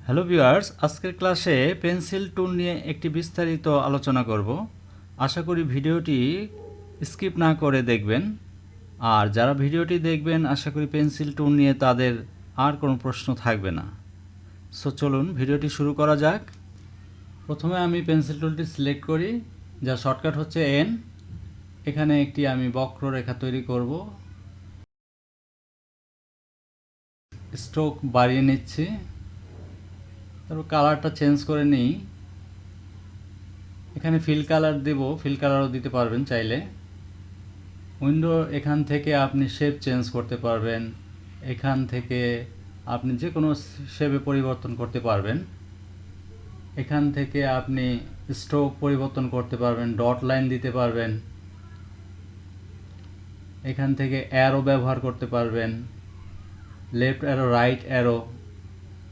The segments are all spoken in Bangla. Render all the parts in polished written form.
হ্যালো ভিউয়ার্স, আজকের ক্লাসে পেন্সিল টুল নিয়ে একটি বিস্তারিত আলোচনা করব। আশা করি ভিডিওটি স্কিপ না করে দেখবেন। আর যারা ভিডিওটি দেখবেন আশা করি পেন্সিল টুল নিয়ে তাদের আর কোনো প্রশ্ন থাকবে না। সো চলুন ভিডিওটি শুরু করা যাক। প্রথমে আমি পেন্সিল টুলটি সিলেক্ট করি, যার শর্টকাট হচ্ছে এন। এখানে একটি আমি বক্ররেখা তৈরি করব। স্ট্রোক বাড়িয়ে নিচ্ছি, তারপর কালারটা চেঞ্জ করে নিই। এখানে ফিল কালার দেব, ফিল কালারও দিতে পারবেন চাইলে। উইন্ডো এখান থেকে আপনি শেপ চেঞ্জ করতে পারবেন, এখান থেকে আপনি যে কোনো শেপে পরিবর্তন করতে পারবেন। এখান থেকে আপনি স্ট্রোক পরিবর্তন করতে পারবেন, ডট লাইন দিতে পারবেন। এখান থেকে অ্যারো ব্যবহার করতে পারবেন, লেফট অ্যারো, রাইট অ্যারো।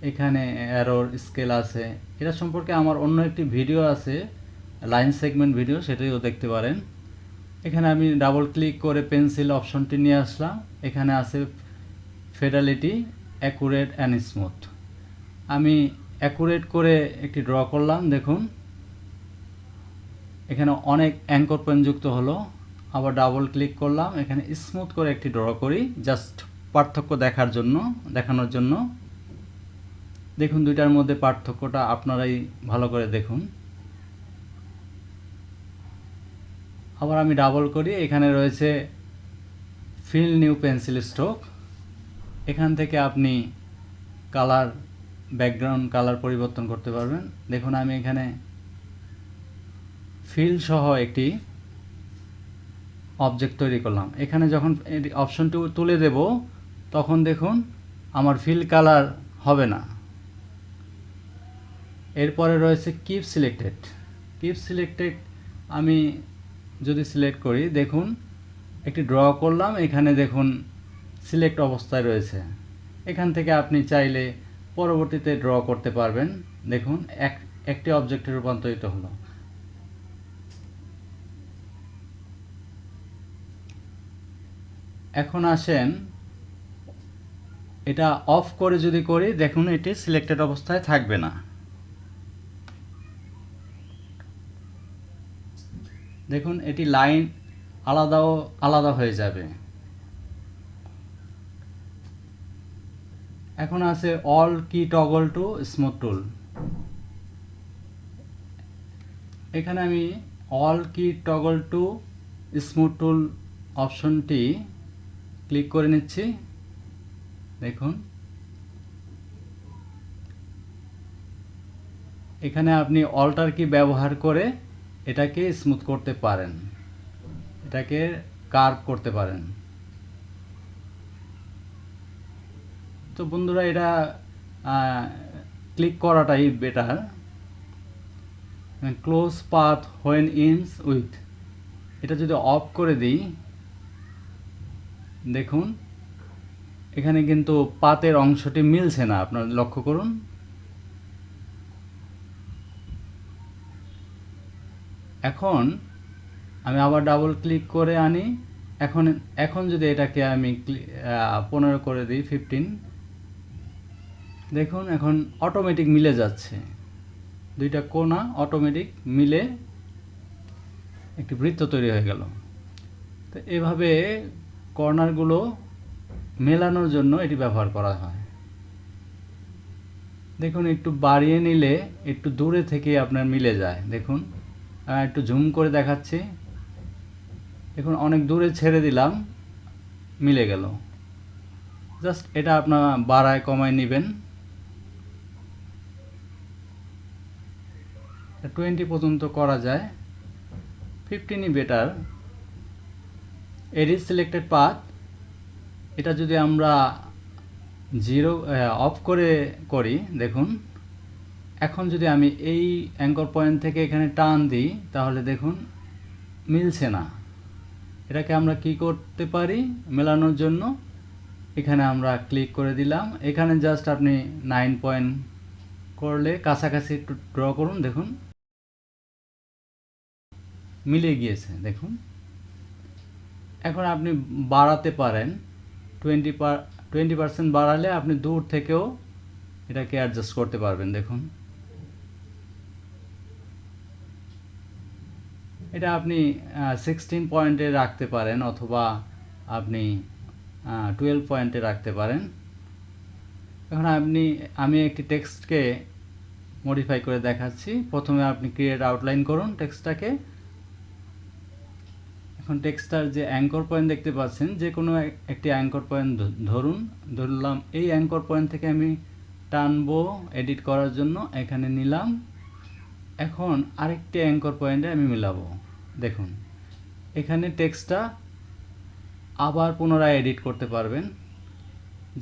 এখানে অ্যারোর স্কেল আছে, এটা সম্পর্কে আমার অন্য একটি ভিডিও আছে, লাইন সেগমেন্ট ভিডিও, সেটাও দেখতে পারেন। এখানে আমি ডাবল ক্লিক করে পেন্সিল অপশনটি নিয়ে আসলাম। এখানে আছে ফেডালিটি, অ্যাকুরেট অ্যান্ড স্মুথ। আমি অ্যাকুরেট করে একটি ড্র করলাম। দেখুন এখানে অনেক অ্যাঙ্কর পয়েন্ট যুক্ত হলো। আবার ডাবল ক্লিক করলাম, এখানে স্মুথ করে একটি ড্র করি, জাস্ট পার্থক্য দেখানোর জন্য। দেখুন দুইটার মধ্যে পার্থক্যটা আপনারাই ভালো করে দেখুন। আবার আমি ডাবল করি, এখানে রয়েছে ফিল নিউ পেন্সিল স্ট্রোক। এখান থেকে আপনি কালার, ব্যাকগ্রাউন্ড কালার পরিবর্তন করতে পারবেন। দেখুন আমি এখানে ফিল সহ একটি অবজেক্ট তৈরি করলাম। এখানে যখন অপশনটি তুলে দেব তখন দেখুন আমার ফিল কালার হবে না। এরপরে রয়েছে কিপ সিলেক্টেড। কিপ সিলেক্টেড আমি যদি সিলেক্ট করি, দেখুন একটি ড্র করলাম, এখানে দেখুন সিলেক্ট অবস্থায় রয়েছে। এখান থেকে আপনি চাইলে পরবর্তীতে ড্র করতে পারবেন। দেখুন একটি অবজেক্টে রূপান্তরিত হলো। এখন আসেন এটা অফ করে যদি করি, দেখুন এটি সিলেক্টেড অবস্থায় থাকবে না। দেখুন এটি লাইন আলাদা হয়ে যাবে। এখন আছে অল কি টগল টু স্মুথ টুল। এখানে আমি অল কি টগল টু স্মুথ টুল অপশনটি ক্লিক করে নিচ্ছি। দেখুন এখানে আপনি অল্টার কি ব্যবহার করে এটাকে স্মুথ করতে পারেন, এটাকে কার্ভ করতে পারেন। তো বন্ধুরা এটা ক্লিক করাটাই better. Close path when ins with, এটা যদি অফ করে দিই, দেখুন এখানে কিন্তু পাতের অংশটি মিলছে না, আপনারা লক্ষ্য করুন। এখন আমি আবার ডাবল ক্লিক করে আনি। এখন যদি এটাকে আমি 15 করে দিই, 15, দেখুন এখন অটোমেটিক মিলে যাচ্ছে, দুইটা কোণা অটোমেটিক মিলে একটি বৃত্ত তৈরি হয়ে গেল। তো এভাবে কর্নারগুলো মেলানোর জন্য এটি ব্যবহার করা হয়। দেখুন একটু বাড়িয়ে নিলে একটু দূরে থেকে আপনার মিলে যায়। দেখুন একটু জুম করে দেখাচ্ছি, দেখুন অনেক দূরে ছেড়ে দিলাম, মিলে গেল। জাস্ট এটা আপনার বাড়ায় কমায় নেবেন। 20 পর্যন্ত করা যায়, 15ই বেটার। এডিট সিলেক্টেড পাথ, এটা যদি আমরা 0 অফ করে করি, দেখুন এখন যদি আমি এই অ্যাঙ্কর পয়েন্ট থেকে এখানে টান দিই, তাহলে দেখুন মিলছে না। এটাকে আমরা কি করতে পারি মেলানোর জন্য, এখানে আমরা ক্লিক করে দিলাম। এখানে জাস্ট আপনি 9 পয়েন্ট করলে কাছাকাছি একটু ড্র করুন, দেখুন মিলে গিয়েছে। দেখুন এখন আপনি বাড়াতে পারেন, 20% বাড়ালে আপনি দূর থেকেও এটাকে অ্যাডজাস্ট করতে পারবেন। দেখুন এটা আপনি 16 পয়েন্টে রাখতে পারেন অথবা আপনি 12 পয়েন্টে রাখতে পারেন। এখন আমি একটি টেক্সটকে মডিফাই করে দেখাচ্ছি। প্রথমে আপনি ক্রিয়েট আউটলাইন করুন টেক্সটটাকে। এখন টেক্সটটার যে অ্যাঙ্কর পয়েন্ট দেখতে পাচ্ছেন, যে কোনো একটি অ্যাঙ্কর পয়েন্ট ধরলাম। এই অ্যাঙ্কর পয়েন্ট থেকে আমি টানবো এডিট করার জন্য, এখানে নিলাম। এখন আরেকটি অ্যাঙ্কর পয়েন্টে আমি মিলাবো। দেখুন এখানে টেক্সটটা আবার পুনরায় এডিট করতে পারবেন।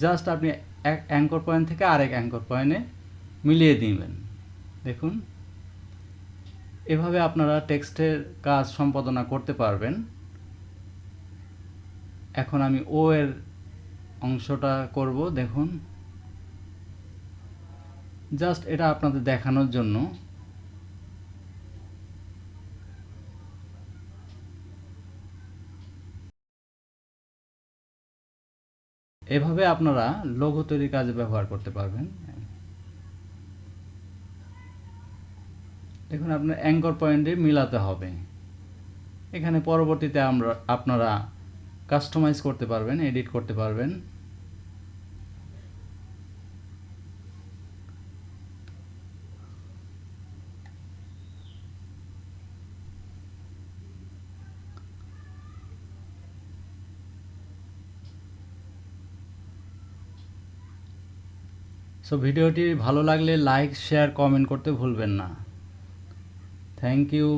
জাস্ট আপনি এক অ্যাঙ্কর পয়েন্ট থেকে আরেক অ্যাঙ্কর পয়েন্টে মিলিয়ে দিবেন। দেখুন এভাবে আপনারা টেক্সটের কাজ সম্পাদনা করতে পারবেন। এখন আমি ও এর অংশটা করব। দেখুন জাস্ট এটা আপনাদের দেখানোর জন্য। এভাবে আপনারা লোগো তৈরির কাজে ব্যবহার করতে পারবেন। দেখুন আপনার অ্যাঙ্কর পয়েন্টে মিলাতে হবে। এখানে পরবর্তীতে আপনারা কাস্টমাইজ করতে পারবেন, এডিট করতে পারবেন। সো ভিডিওটি ভালো লাগলে লাইক, শেয়ার, কমেন্ট করতে ভুলবেন না। Thank you.